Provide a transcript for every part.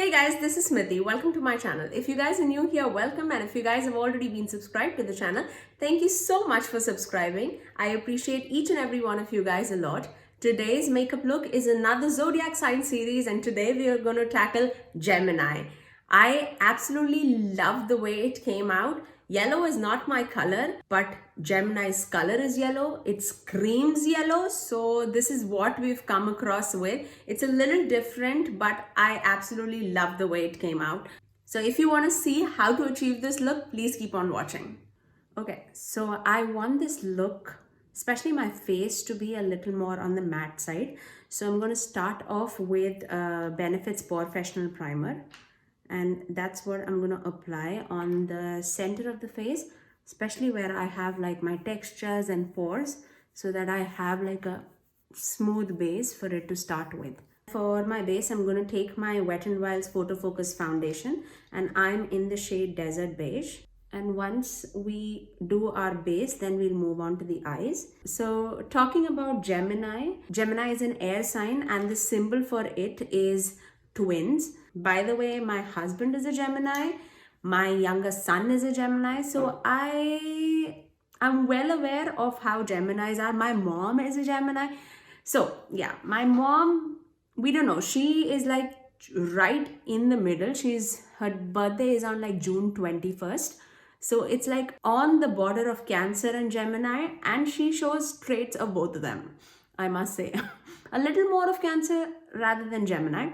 Hey guys, this is Smriti. Welcome to my channel. If you guys are new here, welcome, and if you guys have already been subscribed to the channel, thank you so much for subscribing. I appreciate each and every one of you guys a lot. Today's makeup look is another zodiac sign series, and today we are going to tackle Gemini. I absolutely love the way it came out. Yellow is not my color, but Gemini's color is yellow. It screams yellow. So this is what we've come across with. It's a little different, but I absolutely love the way it came out. So if you want to see how to achieve this look, please keep on watching. Okay, so I want this look, especially my face, to be a little more on the matte side. So I'm going to start off with Benefit's Professional Primer. And that's what I'm going to apply on the center of the face, especially where I have like my textures and pores, so that I have like a smooth base for it to start with. For my base, I'm going to take my Wet n Wild's Photo Focus Foundation, and I'm in the shade Desert Beige. And once we do our base, then we'll move on to the eyes. So talking about Gemini, Gemini is an air sign, and the symbol for it is twins. By the way, my husband is a Gemini, my younger son is a Gemini, so I'm well aware of how Geminis are. My mom is a Gemini. So yeah, my mom, we don't know, she is like right in the middle. Her birthday is on like June 21st. So it's like on the border of Cancer and Gemini, and she shows traits of both of them, I must say. A little more of Cancer rather than Gemini.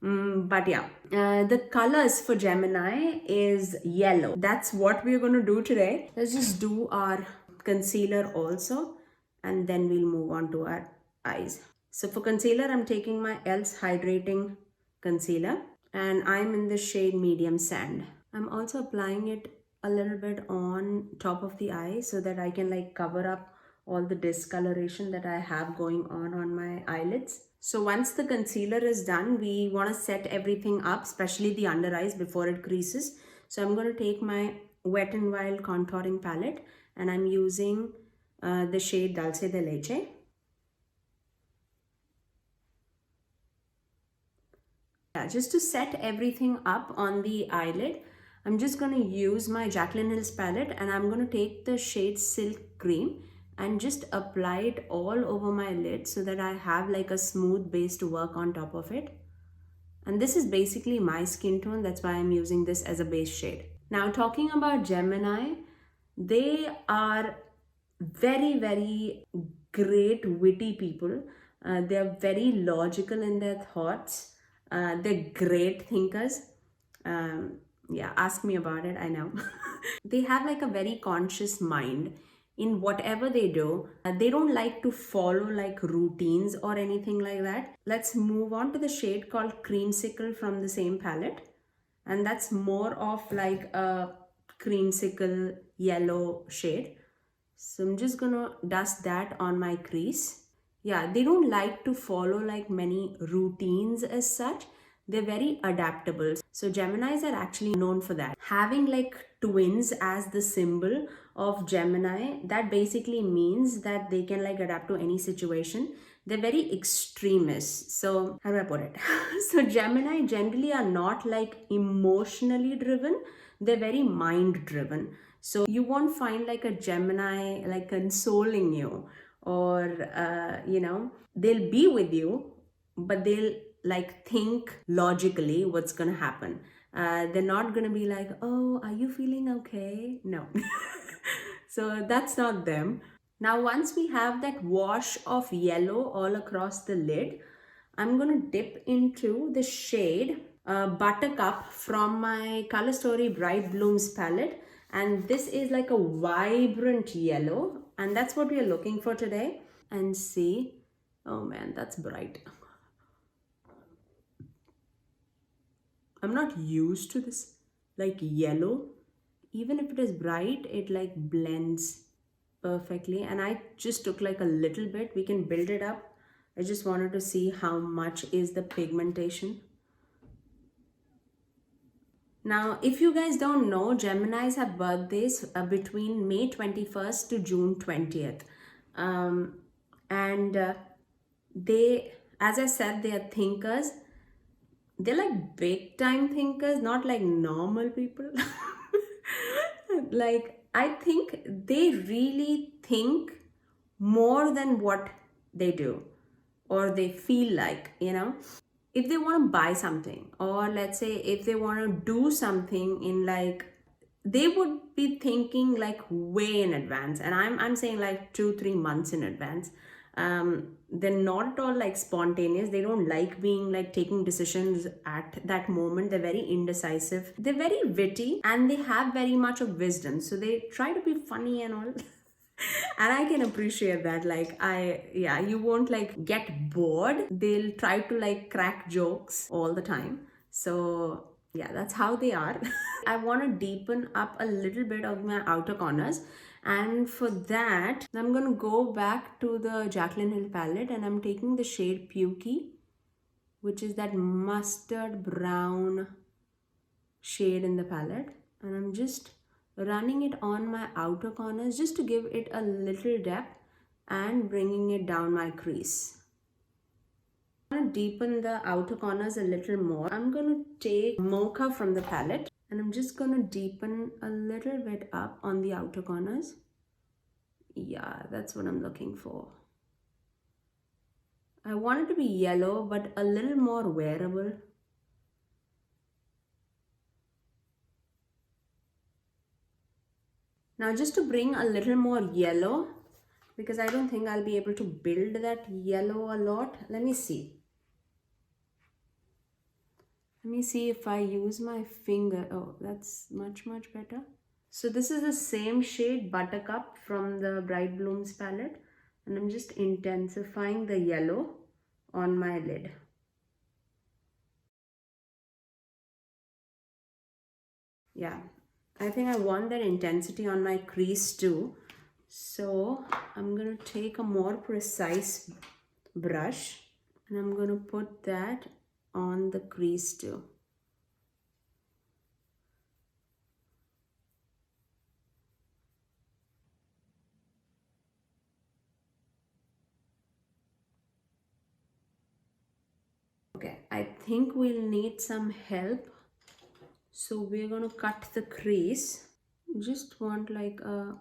But yeah, the colors for Gemini is yellow. That's what we're going to do today. Let's just do our concealer also, and then we'll move on to our eyes. So for concealer, I'm taking my e.l.f. Hydrating Concealer, and I'm in the shade Medium Sand. I'm also applying it a little bit on top of the eye so that I can like cover up all the discoloration that I have going on my eyelids. So once the concealer is done, we want to set everything up, especially the under eyes, before it creases. So I'm going to take my Wet n Wild contouring palette, and I'm using the shade Dulce de Leche. Yeah, just to set everything up on the eyelid, I'm just going to use my Jaclyn Hill's palette, and I'm going to take the shade Silk Cream and just apply it all over my lid so that I have like a smooth base to work on top of it. And this is basically my skin tone. That's why I'm using this as a base shade. Now talking about Gemini, they are very, very great witty people. They're very logical in their thoughts. They're great thinkers. Yeah, ask me about it, I know. They have like a very conscious mind in whatever they do. They don't like to follow like routines or anything like that. Let's move on to the shade called Creamsicle from the same palette. And that's more of like a creamsicle yellow shade. So I'm just gonna dust that on my crease. Yeah, they don't like to follow like many routines as such. They're very adaptable. So Geminis are actually known for that. Having like twins as the symbol of Gemini, that basically means that they can like adapt to any situation. They're very extremists. So how do I put it? So Gemini generally are not like emotionally driven. They're very mind driven. So you won't find like a Gemini like consoling you, or they'll be with you, but they'll like think logically what's gonna happen. They're not gonna be like, oh, are you feeling okay? No. So that's not them. Now once we have that wash of yellow all across the lid, I'm gonna dip into the shade Buttercup from my Color Story Bright Blooms palette, and this is like a vibrant yellow, and that's what we are looking for today. And see, oh man, that's bright. I'm not used to this like yellow. Even if it is bright, it like blends perfectly, and I just took like a little bit. We can build it up. I just wanted to see how much is the pigmentation. Now, if you guys don't know, Geminis have birthdays between May 21st to June 20th. And they, as I said, they are thinkers. they're like big time thinkers, not like normal people. Like, I think they really think more than what they do or they feel like, if they want to buy something, or let's say if they want to do something in like, they would be thinking like way in advance, and I'm saying like 2-3 months in advance. They're not at all like spontaneous. They don't like being like taking decisions at that moment. They're very indecisive, they're very witty, and they have very much of wisdom, so they try to be funny and all. And I can appreciate that. Like, yeah, you won't like get bored. They'll try to like crack jokes all the time. So yeah, that's how they are. I want to deepen up a little bit of my outer corners, and for that I'm going to go back to the Jaclyn Hill palette, and I'm taking the shade Pukey, which is that mustard brown shade in the palette, and I'm just running it on my outer corners just to give it a little depth and bringing it down my crease. I'm going to deepen the outer corners a little more. I'm going to take Mocha from the palette, and I'm just going to deepen a little bit up on the outer corners. Yeah, that's what I'm looking for. I want it to be yellow, but a little more wearable. Now, just to bring a little more yellow, because I don't think I'll be able to build that yellow a lot. Let me see. Let me see if I use my finger. Oh, that's much better. So this is the same shade Buttercup from the Bright Blooms palette, and I'm just intensifying the yellow on my lid. Yeah, I think I want that intensity on my crease too. So I'm going to take a more precise brush, and I'm going to put that on the crease too. Okay, I think we'll need some help. So we're going to cut the crease. Just want like a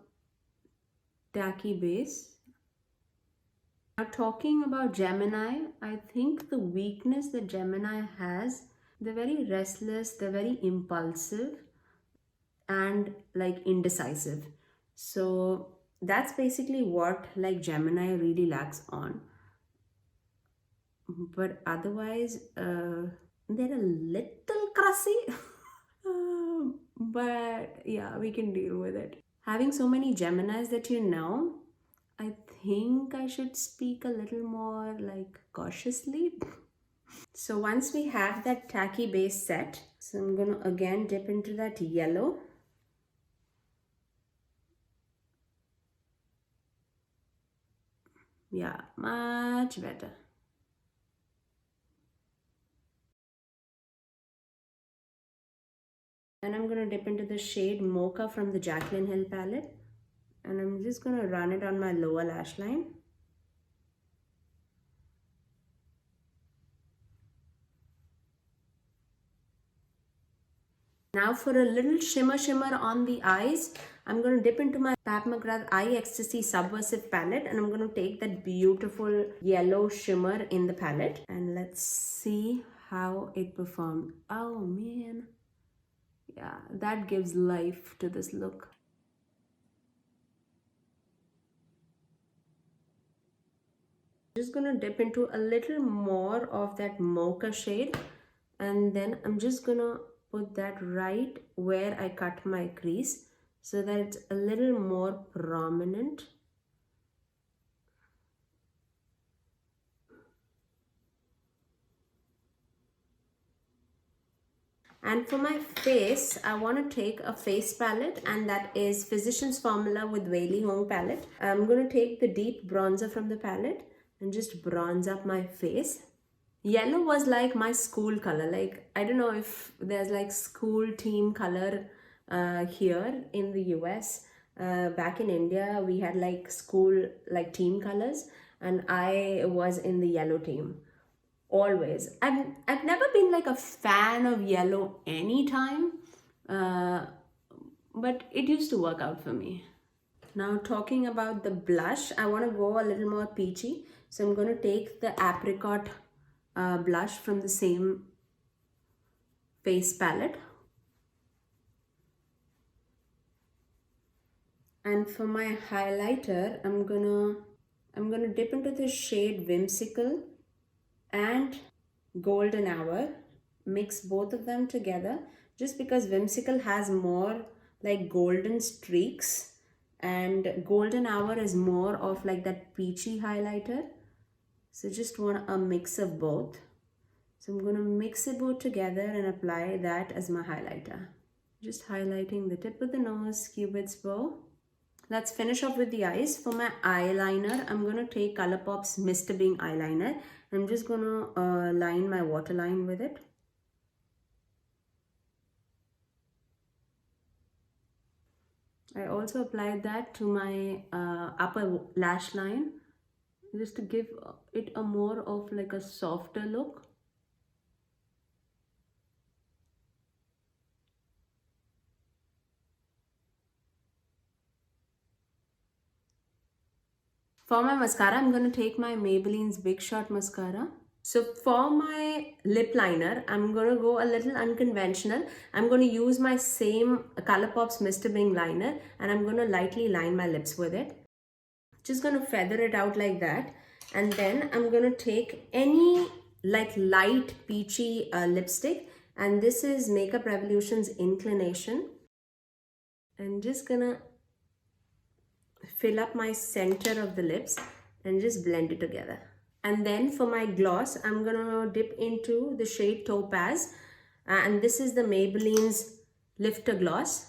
tacky base. Now, talking about Gemini, I think the weakness that Gemini has, they're very restless, they're very impulsive, and like indecisive. So that's basically what like Gemini really lacks on. But otherwise, they're a little crusty. But yeah, we can deal with it. Having so many Geminis that you know, I think I should speak a little more like cautiously. So once we have that tacky base set, so I'm going to again dip into that yellow. Yeah, much better. And I'm going to dip into the shade Mocha from the Jaclyn Hill palette, and I'm just going to run it on my lower lash line. Now for a little shimmer on the eyes, I'm going to dip into my Pat McGrath Eye Ecstasy Subversive palette, and I'm going to take that beautiful yellow shimmer in the palette, and let's see how it performed. Oh man, yeah, that gives life to this look. Just going to dip into a little more of that mocha shade, and then I'm just going to put that right where I cut my crease so that it's a little more prominent. And for my face, I want to take a face palette, and that is Physicians Formula with Wei Li Hong palette. I'm going to take the deep bronzer from the palette and just bronze up my face. Yellow was like my school color. Like, I don't know if there's like school team color here in the US. Back in India, we had like school like team colors, and I was in the yellow team. always. I've never been like a fan of yellow anytime, uh, but it used to work out for me. Now talking about the blush, I want to go a little more peachy. So I'm going to take the apricot blush from the same face palette. And for my highlighter, I'm gonna dip into the shade Whimsical and Golden Hour. Mix both of them together just because Whimsical has more like golden streaks and Golden Hour is more of like that peachy highlighter. So just want a mix of both. So I'm going to mix it both together and apply that as my highlighter. Just highlighting the tip of the nose, Cupid's bow. Let's finish off with the eyes. For my eyeliner, I'm going to take Colourpop's Mr. Bing eyeliner. I'm just going to line my waterline with it. I also applied that to my upper lash line just to give it a more of like a softer look. For my mascara, I'm going to take my Maybelline's Big Shot Mascara. So for my lip liner, I'm going to go a little unconventional. I'm going to use my same Colourpop's Mr. Bing liner and I'm going to lightly line my lips with it. Just going to feather it out like that. And then I'm going to take any like light peachy lipstick. And this is Makeup Revolution's Inclination. And just going to fill up my center of the lips and just blend it together. And then for my gloss, I'm gonna dip into the shade Topaz, and this is the Maybelline's Lifter Gloss.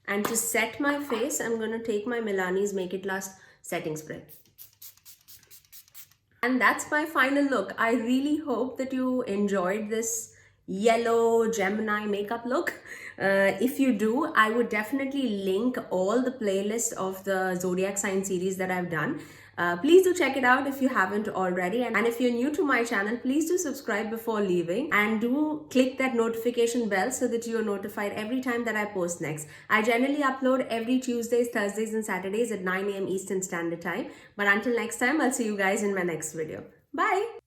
And to set my face, I'm gonna take my Milani's Make It Last setting spray. And that's my final look. I really hope that you enjoyed this yellow Gemini makeup look. If you do, I would definitely link all the playlists of the Zodiac sign series that I've done. Please do check it out if you haven't already. And if you're new to my channel, please do subscribe before leaving and do click that notification bell so that you're notified every time that I post next. I generally upload every Tuesdays, Thursdays and Saturdays at 9 a.m. Eastern Standard Time. But until next time, I'll see you guys in my next video. Bye!